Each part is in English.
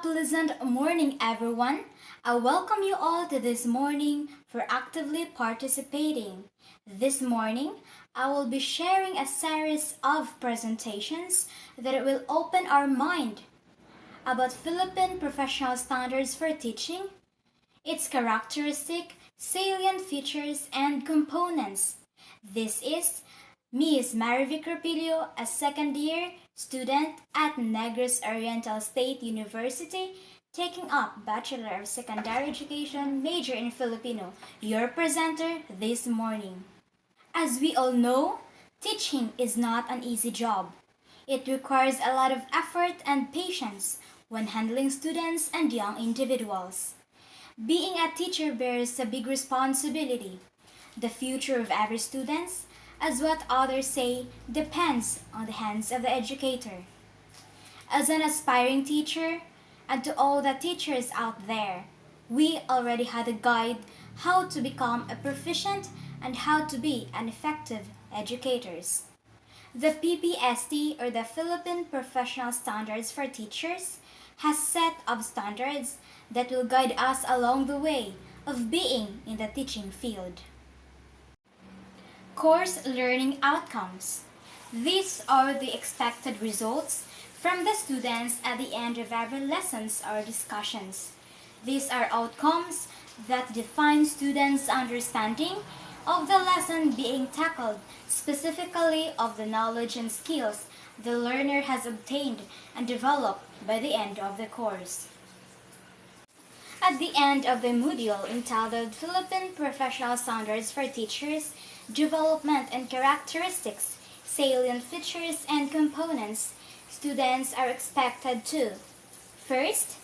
pleasant morning, everyone. I welcome you all to this morning for actively participating. This morning, I will be sharing a series of presentations that will open our mind about Philippine professional standards for teaching, its characteristic, salient features, and components. This is Ms. Marivic Rupillo, a second-year student at Negros Oriental State University, taking up Bachelor of Secondary Education major in Filipino, your presenter this morning. As we all know, teaching is not an easy job. It requires a lot of effort and patience when handling students and young individuals. Being a teacher bears a big responsibility. The future of every student, as what others say, depends on the hands of the educator. As an aspiring teacher, and to all the teachers out there, we already had a guide how to become a proficient and how to be an effective educators. The PPST, or the Philippine Professional Standards for Teachers, has set of standards that will guide us along the way of being in the teaching field. Course learning outcomes. These are the expected results from the students at the end of every lessons or discussions. These are outcomes that define students' understanding of the lesson being tackled, specifically of the knowledge and skills the learner has obtained and developed by the end of the course. At the end of the module entitled Philippine Professional Standards for Teachers, Development and Characteristics, Salient Features and Components, students are expected to: first,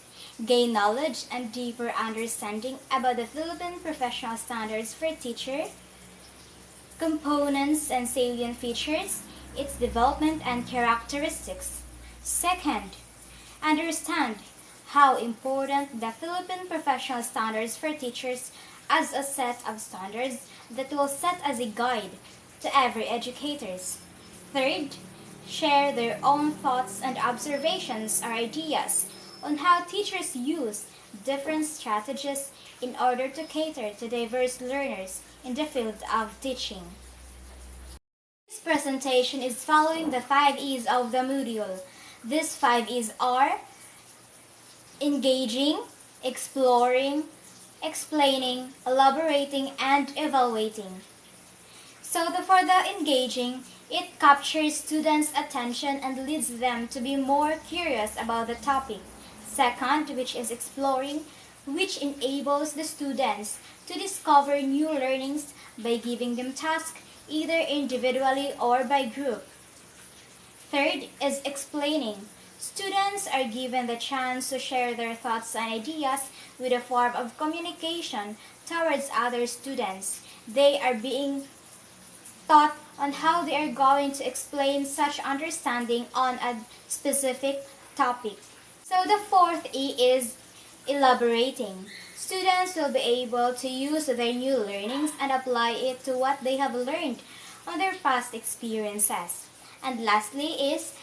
gain knowledge and deeper understanding about the Philippine Professional Standards for Teacher, components and salient features, its development and characteristics. Second, understand how important the Philippine Professional Standards for Teachers as a set of standards that will set as a guide to every educators. Third, share their own thoughts and observations or ideas on how teachers use different strategies in order to cater to diverse learners in the field of teaching. This presentation is following the 5 E's of the module. These 5 E's are engaging, exploring, explaining, elaborating, and evaluating. For the engaging, it captures students' attention and leads them to be more curious about the topic. Second, which is exploring, which enables the students to discover new learnings by giving them tasks either individually or by group. Third is explaining. Students are given the chance to share their thoughts and ideas with a form of communication towards other students. They are being taught on how they are going to explain such understanding on a specific topic. The fourth E is elaborating. Students will be able to use their new learnings and apply it to what they have learned on their past experiences. And lastly is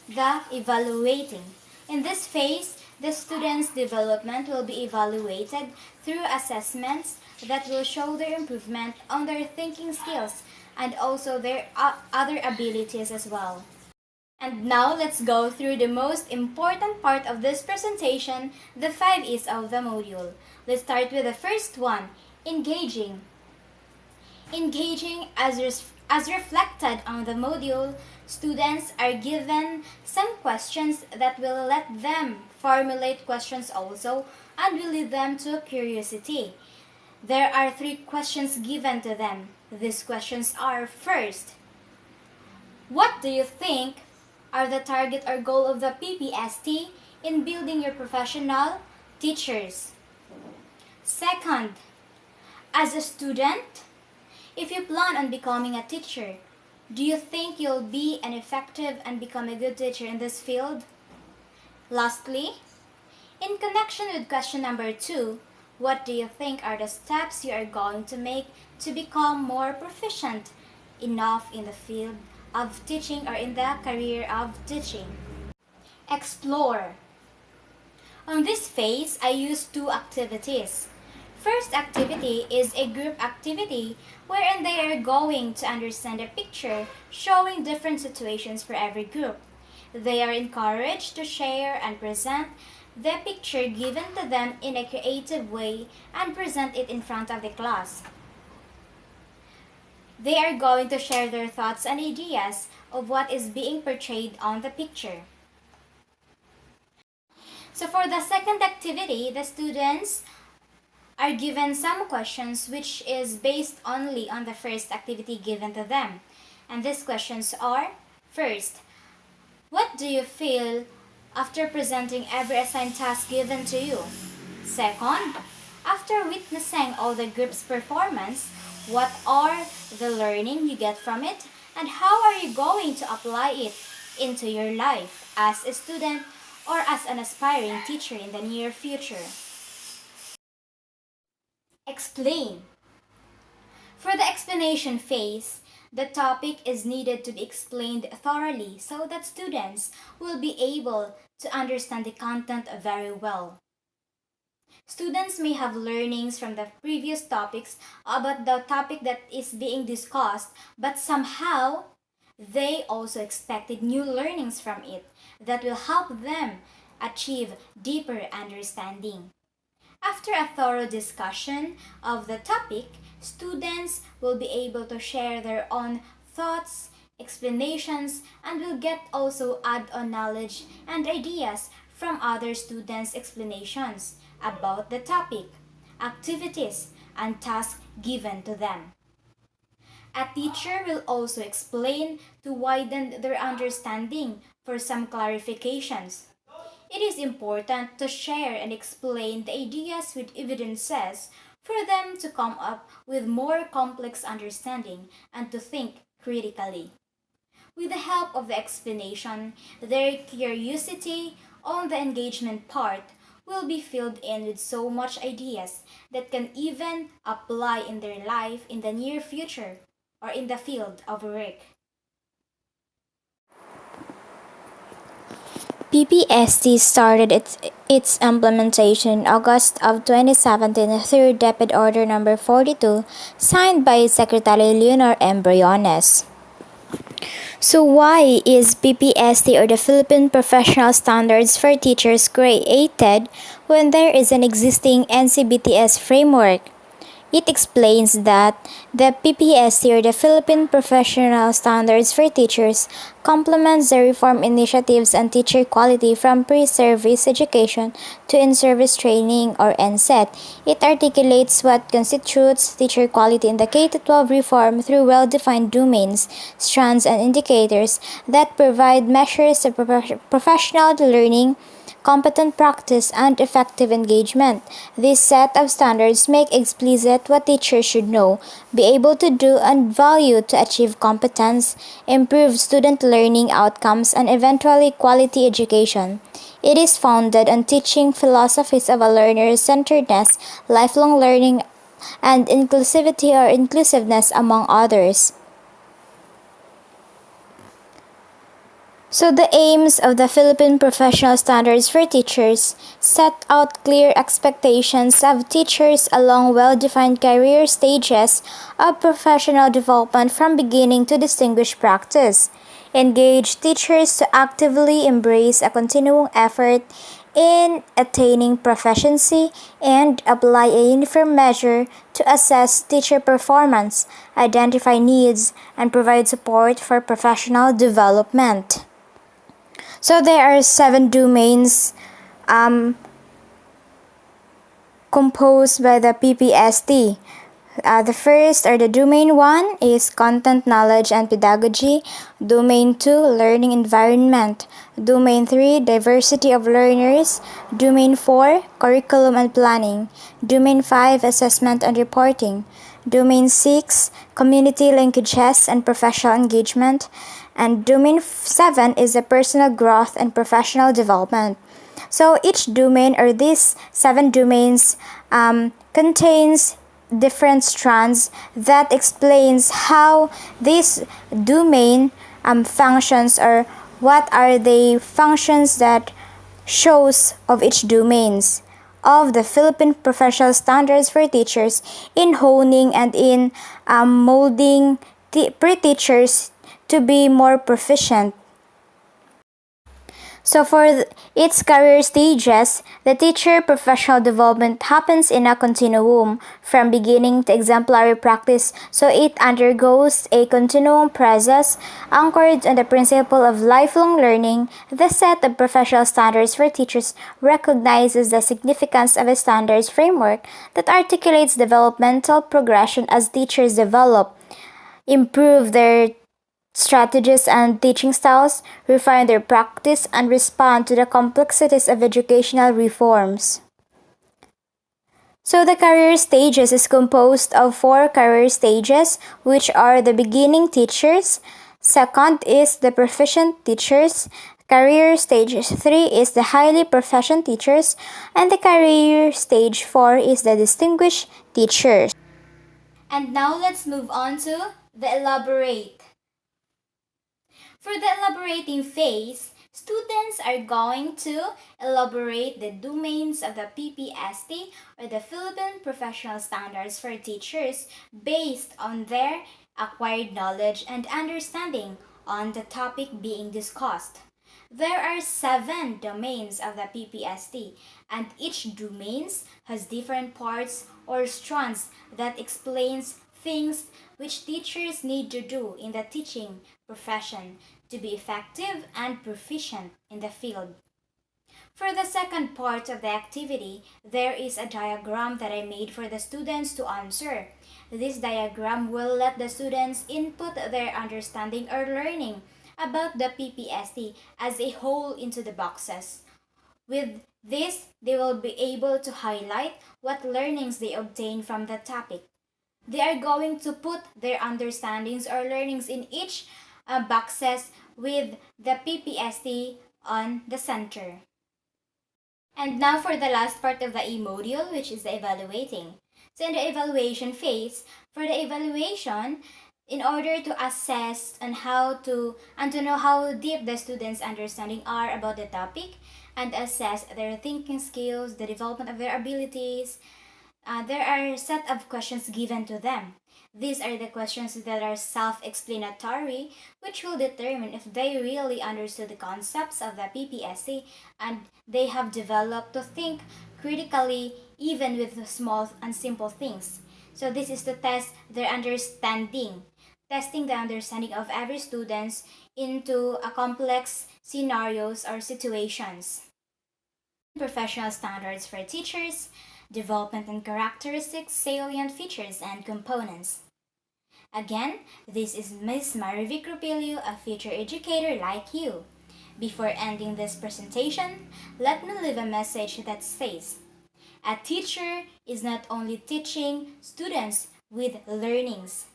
the evaluating. In this phase, the students' development will be evaluated through assessments that will show their improvement on their thinking skills and also their other abilities as well. And now let's go through the most important part of this presentation, the 5 E's of the module. Let's start with the first one, engaging. Engaging, as reflected on the module, students are given some questions that will let them formulate questions also and will lead them to curiosity. There are 3 questions given to them. These questions are: first, what do you think are the target or goal of the PPST in building your professional teachers? Second, as a student, if you plan on becoming a teacher, do you think you'll be an effective and become a good teacher in this field? Lastly, in connection with question number 2, what do you think are the steps you are going to make to become more proficient enough in the field of teaching or in the career of teaching? Explore. On this phase, I use two activities. First activity is a group activity wherein they are going to understand a picture showing different situations for every group. They are encouraged to share and present the picture given to them in a creative way and present it in front of the class. They are going to share their thoughts and ideas of what is being portrayed on the picture. So for the second activity, the students are given some questions which is based only on the first activity given to them. And these questions are, first, what do you feel after presenting every assigned task given to you? Second, after witnessing all the group's performance, what are the learning you get from it and how are you going to apply it into your life as a student or as an aspiring teacher in the near future? Explain. For the explanation phase, the topic is needed to be explained thoroughly so that students will be able to understand the content very well. Students may have learnings from the previous topics about the topic that is being discussed, but somehow they also expected new learnings from it that will help them achieve deeper understanding. After a thorough discussion of the topic, students will be able to share their own thoughts, explanations, and will get also add-on knowledge and ideas from other students' explanations about the topic, activities, and tasks given to them. A teacher will also explain to widen their understanding for some clarifications. It is important to share and explain the ideas with evidences for them to come up with more complex understanding and to think critically. With the help of the explanation, their curiosity on the engagement part will be filled in with so much ideas that can even apply in their life in the near future or in the field of work. PPST started its implementation in August of 2017 through Deped Order Number 42, signed by Secretary Leonor M. Briones. So why is PPST or the Philippine Professional Standards for Teachers created when there is an existing NCBTS framework? It explains that the PPST or the Philippine Professional Standards for Teachers complements the reform initiatives on teacher quality from pre-service education to in-service training or NSET. It articulates what constitutes teacher quality in the K-12 reform through well-defined domains, strands, and indicators that provide measures of professional learning, competent practice, and effective engagement. This set of standards make explicit what teachers should know, be able to do, and value to achieve competence, improve student learning outcomes, and eventually quality education. It is founded on teaching philosophies of a learner-centeredness, lifelong learning, and inclusivity or inclusiveness, among others. So the aims of the Philippine Professional Standards for Teachers set out clear expectations of teachers along well-defined career stages of professional development from beginning to distinguished practice. Engage teachers to actively embrace a continuing effort in attaining proficiency and apply a uniform measure to assess teacher performance, identify needs, and provide support for professional development. So there are 7 domains composed by the PPST. The first or the domain 1 is content, knowledge, and pedagogy. Domain 2, learning environment. Domain 3, diversity of learners. Domain 4, curriculum and planning. Domain 5, assessment and reporting. Domain 6, community linkages and professional engagement. And domain 7 is the personal growth and professional development. So each domain or these 7 domains contains different strands that explains how this domain functions or what are the functions that shows of each domains of the Philippine professional standards for teachers in honing and in molding pre-teachers to be more proficient. So for its career stages, the teacher professional development happens in a continuum from beginning to exemplary practice, so it undergoes a continuum process anchored on the principle of lifelong learning. The set of professional standards for teachers recognizes the significance of a standards framework that articulates developmental progression as teachers develop, improve their strategies and teaching styles, refine their practice, and respond to the complexities of educational reforms. So the career stages is composed of four career stages, which are the beginning teachers. Second is the proficient teachers. Career stage 3 is the highly proficient teachers. And the career stage 4 is the distinguished teachers. And now let's move on to the elaborate. For the elaborating phase, students are going to elaborate the domains of the PPST or the Philippine Professional Standards for Teachers based on their acquired knowledge and understanding on the topic being discussed. There are 7 domains of the PPST, and each domains has different parts or strands that explains things which teachers need to do in the teaching profession to be effective and proficient in the field. For the second part of the activity, there is a diagram that I made for the students to answer. This diagram will let the students input their understanding or learning about the PPST as a whole into the boxes. With this, they will be able to highlight what learnings they obtain from the topic. They are going to put their understandings or learnings in each boxes with the PPST on the center. And now for the last part of the E-module, which is the evaluating. So in the evaluation phase, for the evaluation, in order to assess and to know how deep the students' understanding are about the topic and assess their thinking skills, the development of their abilities, there are a set of questions given to them. These are the questions that are self-explanatory, which will determine if they really understood the concepts of the PPSC and they have developed to think critically even with the small and simple things. So this is to test their understanding, testing the understanding of every student into a complex scenarios or situations. Professional standards for teachers, development and characteristics, salient features and components. Again, this is Ms. Marivic Rupillo, a future educator like you. Before ending this presentation, let me leave a message that says, a teacher is not only teaching students with learnings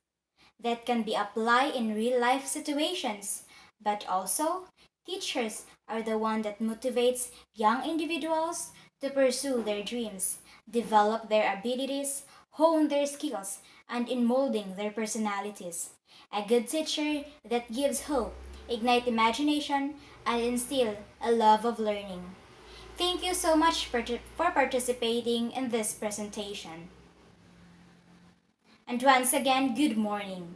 that can be applied in real life situations, but also teachers are the one that motivates young individuals to pursue their dreams, develop their abilities, hone their skills, and in molding their personalities. A good teacher that gives hope, ignite imagination, and instill a love of learning. Thank you so much for participating in this presentation. And once again, good morning.